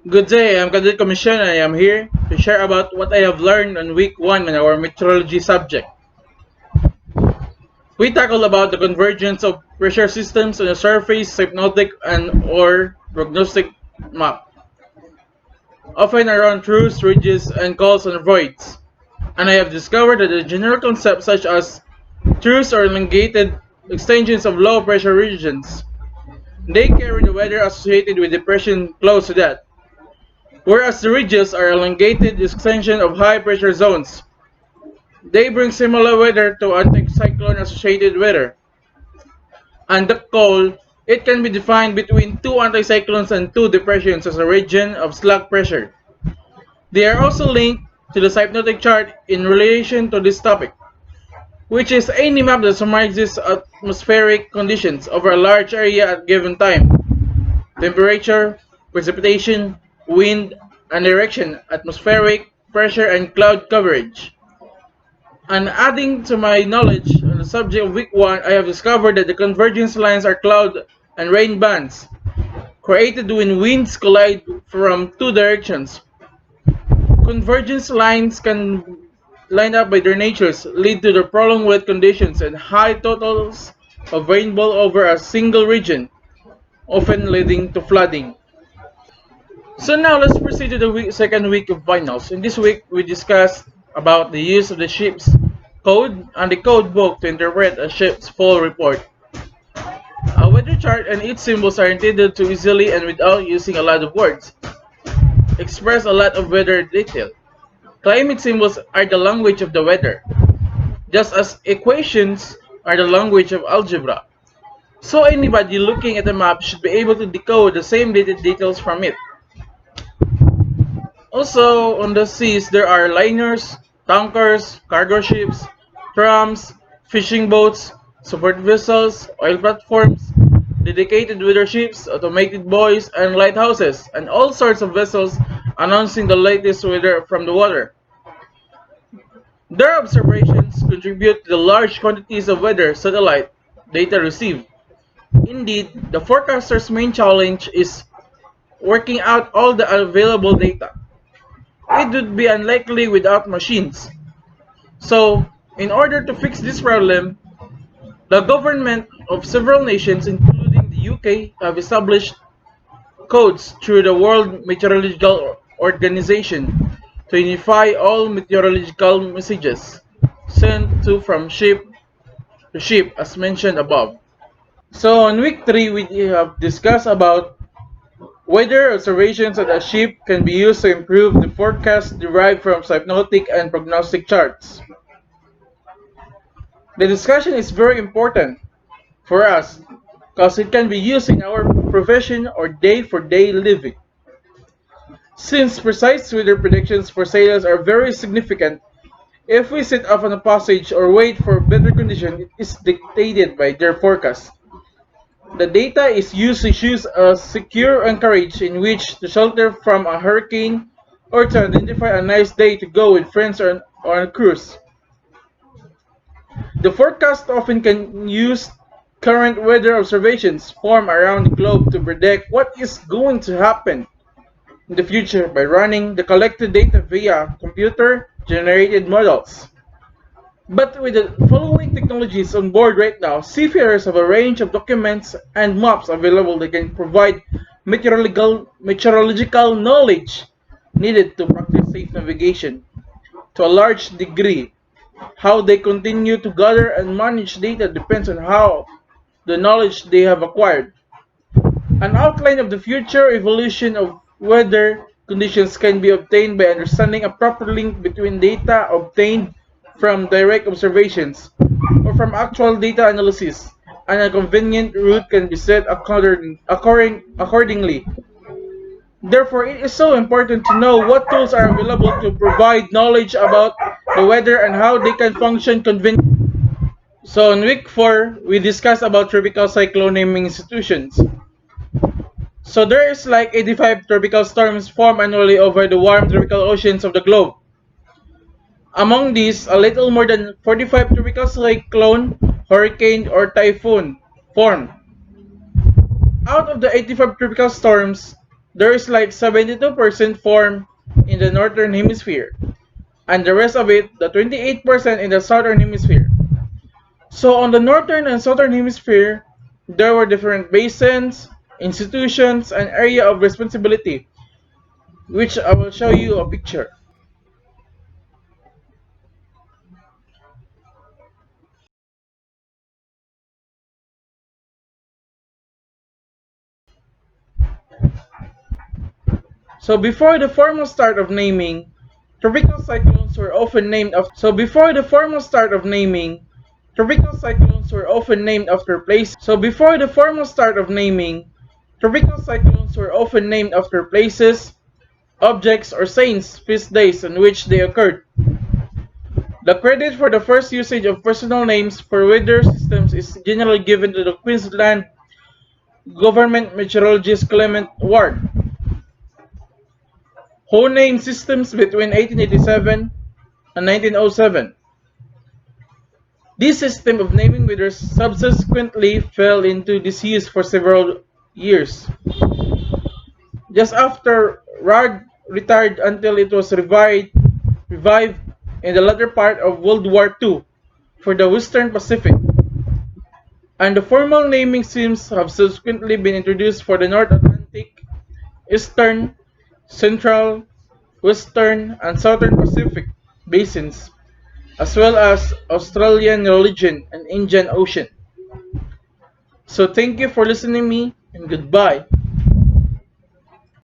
Good day, I'm Comision and I am here to share about what I have learned on week 1 in our meteorology subject. We tackled about the convergence of pressure systems on the surface, hypnotic and or prognostic map, often around truths, ridges, and calls on voids. And I have discovered that the general concepts such as truths or elongated extensions of low pressure regions, they carry the weather associated with depression close to that, whereas the ridges are elongated extension of high pressure zones. They bring similar weather to anticyclone associated weather. And the cold, it can be defined between two anticyclones and two depressions as a region of slack pressure. They are also linked to the hypnotic chart in relation to this topic, which is any map that summarizes atmospheric conditions over a large area at a given time. Temperature, precipitation, wind, and direction, atmospheric pressure, and cloud coverage. And adding to my knowledge on the subject of week 1, I have discovered that the convergence lines are cloud and rain bands, created when winds collide from two directions. Convergence lines can line up by their natures, lead to the prolonged wet conditions and high totals of rainfall over a single region, often leading to flooding. So now let's proceed to the second week of finals. In this week, we discussed about the use of the ship's code and the code book to interpret a ship's full report. A weather chart and its symbols are intended to easily and without using a lot of words express a lot of weather detail. Climate symbols are the language of the weather, just as equations are the language of algebra. So anybody looking at a map should be able to decode the same details from it. Also, on the seas, there are liners, tankers, cargo ships, trams, fishing boats, support vessels, oil platforms, dedicated weather ships, automated buoys, and lighthouses, and all sorts of vessels announcing the latest weather from the water. Their observations contribute to the large quantities of weather satellite data received. Indeed, the forecaster's main challenge is working out all the available data. It would be unlikely without machines. So, in order to fix this problem, the government of several nations, including the UK, have established codes through the World Meteorological Organization to unify all meteorological messages sent to from ship to ship as mentioned above. So on week 3 we have discussed about weather observations on a ship can be used to improve the forecast derived from hypnotic and prognostic charts. The discussion is very important for us because it can be used in our profession or day-for-day living. Since precise weather predictions for sailors are very significant, if we set off on a passage or wait for better condition, it is dictated by their forecast. The data is used to choose a secure anchorage in which to shelter from a hurricane or to identify a nice day to go with friends or on a cruise. The forecast often can use current weather observations formed around the globe to predict what is going to happen in the future by running the collected data via computer-generated models. But with the following technologies on board right now, seafarers have a range of documents and maps available that can provide meteorological knowledge needed to practice safe navigation. To a large degree, how they continue to gather and manage data depends on how the knowledge they have acquired. An outline of the future evolution of weather conditions can be obtained by understanding a proper link between data obtained from direct observations or from actual data analysis, and a convenient route can be set accordingly. Therefore, it is so important to know what tools are available to provide knowledge about the weather and how they can function conveniently. So in week 4, we discussed about tropical cyclone naming institutions. So there is like 85 tropical storms formed annually over the warm tropical oceans of the globe. Among these, a little more than 45 tropical cyclone, hurricane, or typhoon formed. Out of the 85 tropical storms, there is like 72% formed in the northern hemisphere, and the rest of it, the 28% in the southern hemisphere. So on the northern and southern hemisphere, there were different basins, institutions, and area of responsibility, which I will show you a picture. So before the formal start of naming, tropical cyclones were often named after places, objects, or saints' feast days on which they occurred. The credit for the first usage of personal names for weather systems is generally given to the Queensland government meteorologist Clement Ward, who named systems between 1887 and 1907. This system of naming weather subsequently fell into disuse for several years. Just after Ward retired until it was revived in the latter part of World War II for the Western Pacific, and the formal naming schemes have subsequently been introduced for the North Atlantic, Eastern, Central, Western, and Southern Pacific basins, as well as Australian religion and Indian Ocean. So thank you for listening to me, and goodbye.